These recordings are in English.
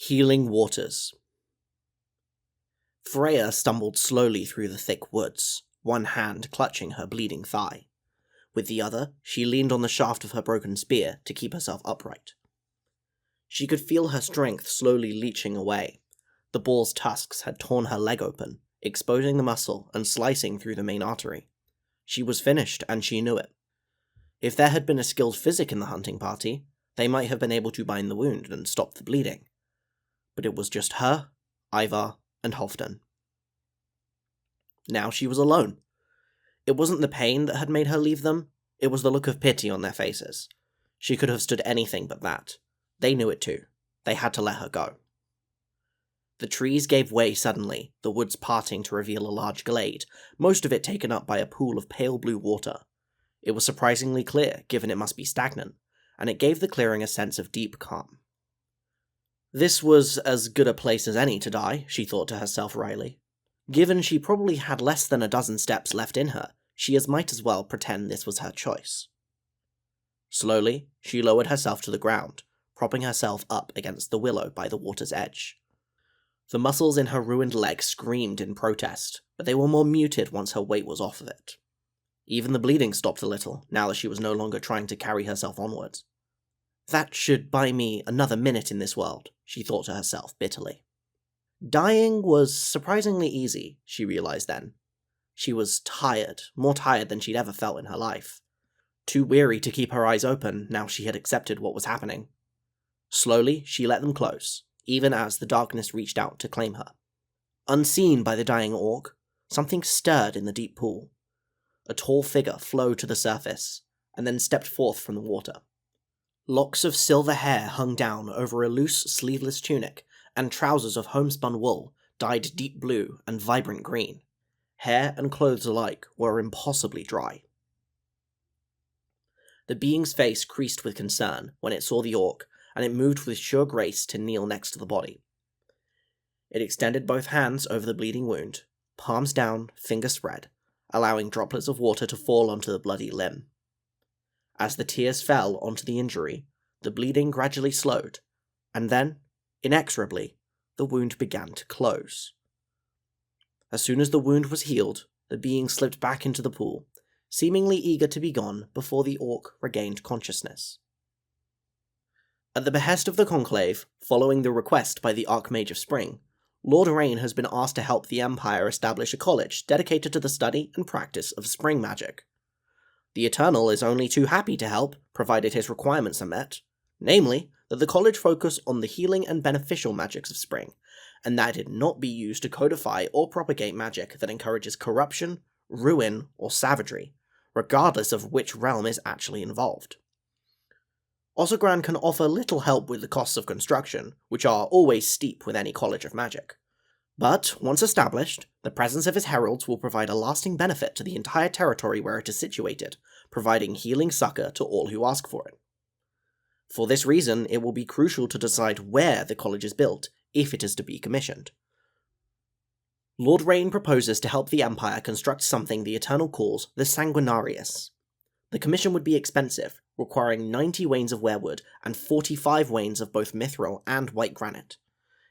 Healing waters. Freya stumbled slowly through the thick woods, one hand clutching her bleeding thigh. With the other, she leaned on the shaft of her broken spear to keep herself upright. She could feel her strength slowly leaching away. The boar's tusks had torn her leg open, exposing the muscle and slicing through the main artery. She was finished, and she knew it. If there had been a skilled physic in the hunting party, they might have been able to bind the wound and stop the bleeding. But it was just her, Ivar, and Halfdan. Now she was alone. It wasn't the pain that had made her leave them, it was the look of pity on their faces. She could have stood anything but that. They knew it too. They had to let her go. The trees gave way suddenly, the woods parting to reveal a large glade, most of it taken up by a pool of pale blue water. It was surprisingly clear, given it must be stagnant, and it gave the clearing a sense of deep calm. This was as good a place as any to die, she thought to herself wryly. Given she probably had less than a dozen steps left in her, she might as well pretend this was her choice. Slowly, she lowered herself to the ground, propping herself up against the willow by the water's edge. The muscles in her ruined leg screamed in protest, but they were more muted once her weight was off of it. Even the bleeding stopped a little, now that she was no longer trying to carry herself onwards. That should buy me another minute in this world, she thought to herself bitterly. Dying was surprisingly easy, she realized then. She was tired, more tired than she'd ever felt in her life. Too weary to keep her eyes open now she had accepted what was happening. Slowly, she let them close, even as the darkness reached out to claim her. Unseen by the dying orc, something stirred in the deep pool. A tall figure flowed to the surface, and then stepped forth from the water. Locks of silver hair hung down over a loose, sleeveless tunic, and trousers of homespun wool, dyed deep blue and vibrant green. Hair and clothes alike were impossibly dry. The being's face creased with concern when it saw the orc, and it moved with sure grace to kneel next to the body. It extended both hands over the bleeding wound, palms down, fingers spread, allowing droplets of water to fall onto the bloody limb. As the tears fell onto the injury, the bleeding gradually slowed, and then, inexorably, the wound began to close. As soon as the wound was healed, the being slipped back into the pool, seemingly eager to be gone before the orc regained consciousness. At the behest of the Conclave, following the request by the Archmage of Spring, Lord Rain has been asked to help the Empire establish a college dedicated to the study and practice of spring magic. The Eternal is only too happy to help, provided his requirements are met, namely, that the college focus on the healing and beneficial magics of spring, and that it not be used to codify or propagate magic that encourages corruption, ruin, or savagery, regardless of which realm is actually involved. Ossogran can offer little help with the costs of construction, which are always steep with any college of magic. But, once established, the presence of his heralds will provide a lasting benefit to the entire territory where it is situated, providing healing succor to all who ask for it. For this reason, it will be crucial to decide where the college is built, if it is to be commissioned. Lord Rain proposes to help the Empire construct something the Eternal calls the Sanguinarius. The commission would be expensive, requiring 90 wains of weirwood and 45 wains of both mithril and white granite.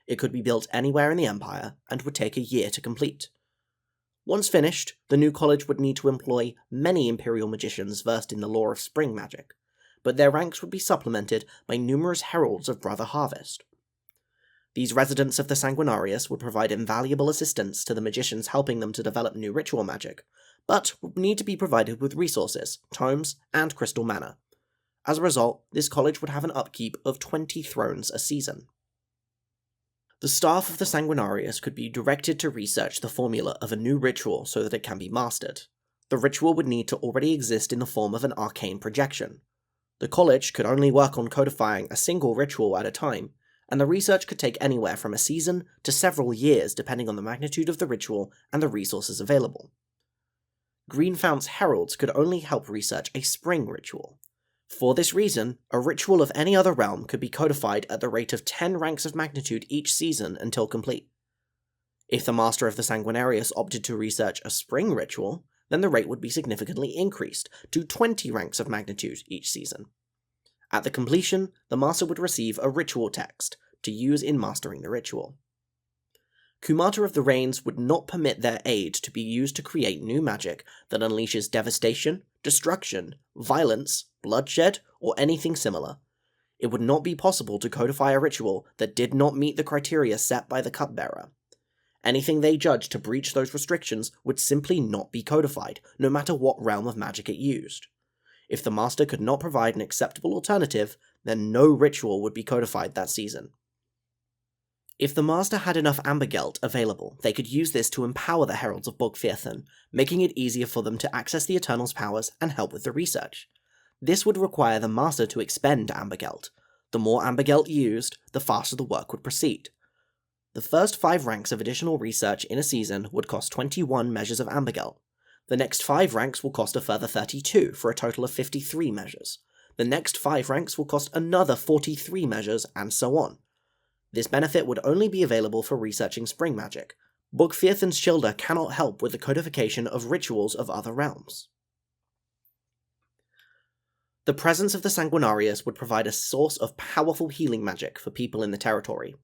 It could be built anywhere in the Empire, and would take a year to complete. Once finished, the new college would need to employ many Imperial magicians versed in the lore of spring magic, but their ranks would be supplemented by numerous heralds of Brother Harvest. These residents of the Sanguinarius would provide invaluable assistance to the magicians helping them to develop new ritual magic, but would need to be provided with resources, tomes, and crystal mana. As a result, this college would have an upkeep of 20 thrones a season. The staff of the Sanguinarius could be directed to research the formula of a new ritual so that it can be mastered. The ritual would need to already exist in the form of an arcane projection. The college could only work on codifying a single ritual at a time, and the research could take anywhere from a season to several years depending on the magnitude of the ritual and the resources available. Greenfount's heralds could only help research a spring ritual. For this reason, a ritual of any other realm could be codified at the rate of 10 ranks of magnitude each season until complete. If the master of the Sanguinarius opted to research a spring ritual, then the rate would be significantly increased to 20 ranks of magnitude each season. At the completion, the master would receive a ritual text, to use in mastering the ritual. Kumata of the Rains would not permit their aid to be used to create new magic that unleashes devastation, destruction, violence, bloodshed, or anything similar. It would not be possible to codify a ritual that did not meet the criteria set by the cupbearer. Anything they judged to breach those restrictions would simply not be codified, no matter what realm of magic it used. If the master could not provide an acceptable alternative, then no ritual would be codified that season. If the master had enough ambergeld available, they could use this to empower the Heralds of Bogfirthen, making it easier for them to access the Eternal's powers and help with the research. This would require the master to expend ambergeld. The more ambergeld used, the faster the work would proceed. The first 5 ranks of additional research in a season would cost 21 measures of ambergeld. The next 5 ranks will cost a further 32, for a total of 53 measures. The next 5 ranks will cost another 43 measures, and so on. This benefit would only be available for researching spring magic. Bogfirthen's Shilder cannot help with the codification of rituals of other realms. The presence of the Sanguinarius would provide a source of powerful healing magic for people in the territory.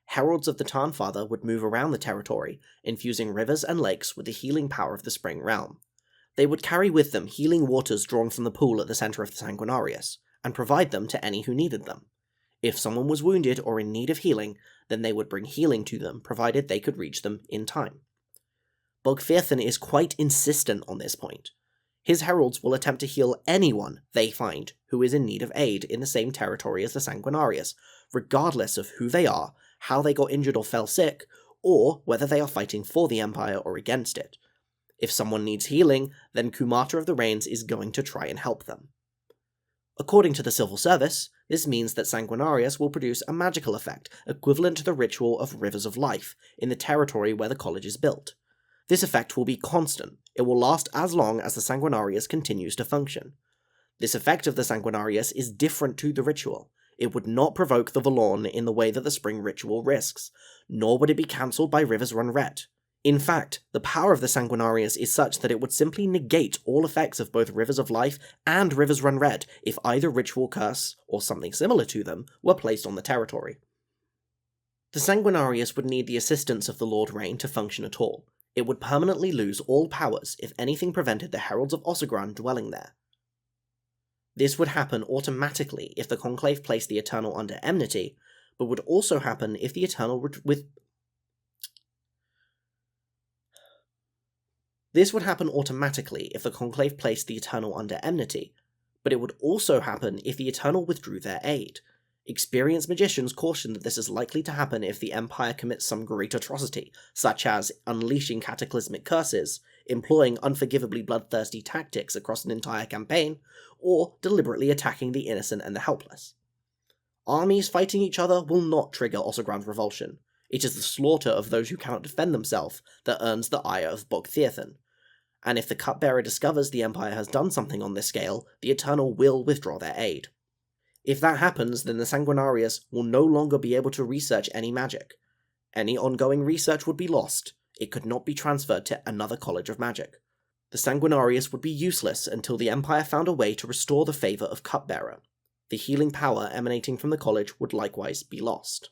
Heralds of the Tarnfather would move around the territory, infusing rivers and lakes with the healing power of the spring realm. They would carry with them healing waters drawn from the pool at the center of the Sanguinarius, and provide them to any who needed them. If someone was wounded or in need of healing, then they would bring healing to them, provided they could reach them in time. Bogfirthen is quite insistent on this point. His heralds will attempt to heal anyone they find who is in need of aid in the same territory as the Sanguinarius, regardless of who they are, how they got injured or fell sick, or whether they are fighting for the Empire or against it. If someone needs healing, then Kumata of the Rains is going to try and help them. According to the Civil Service, this means that Sanguinarius will produce a magical effect equivalent to the ritual of Rivers of Life in the territory where the college is built. This effect will be constant. It will last as long as the Sanguinarius continues to function. This effect of the Sanguinarius is different to the ritual. It would not provoke the Valorn in the way that the spring ritual risks, nor would it be cancelled by Rivers Run Red. In fact, the power of the Sanguinarius is such that it would simply negate all effects of both Rivers of Life and Rivers Run Red if either ritual curse, or something similar to them, were placed on the territory. The Sanguinarius would need the assistance of the Lord Rain to function at all. It would permanently lose all powers if anything prevented the Heralds of Ossegran dwelling there. This would happen automatically if the Conclave placed the Eternal under enmity, but would also happen if the Eternal This would happen automatically if the Conclave placed the Eternal under enmity, but it would also happen if the Eternal withdrew their aid. Experienced magicians caution that this is likely to happen if the Empire commits some great atrocity, such as unleashing cataclysmic curses, employing unforgivably bloodthirsty tactics across an entire campaign, or deliberately attacking the innocent and the helpless. Armies fighting each other will not trigger Ossegran's revulsion. It is the slaughter of those who cannot defend themselves that earns the ire of Bogfirthen, and if the Cupbearer discovers the Empire has done something on this scale, the Eternal will withdraw their aid. If that happens, then the Sanguinarius will no longer be able to research any magic. Any ongoing research would be lost. It could not be transferred to another College of Magic. The Sanguinarius would be useless until the Empire found a way to restore the favour of Cupbearer. The healing power emanating from the college would likewise be lost.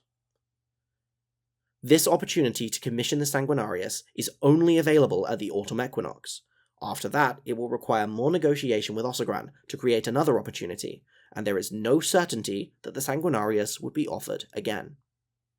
This opportunity to commission the Sanguinarius is only available at the autumn equinox. After that, it will require more negotiation with Ossegran to create another opportunity, and there is no certainty that the Sanguinarius would be offered again.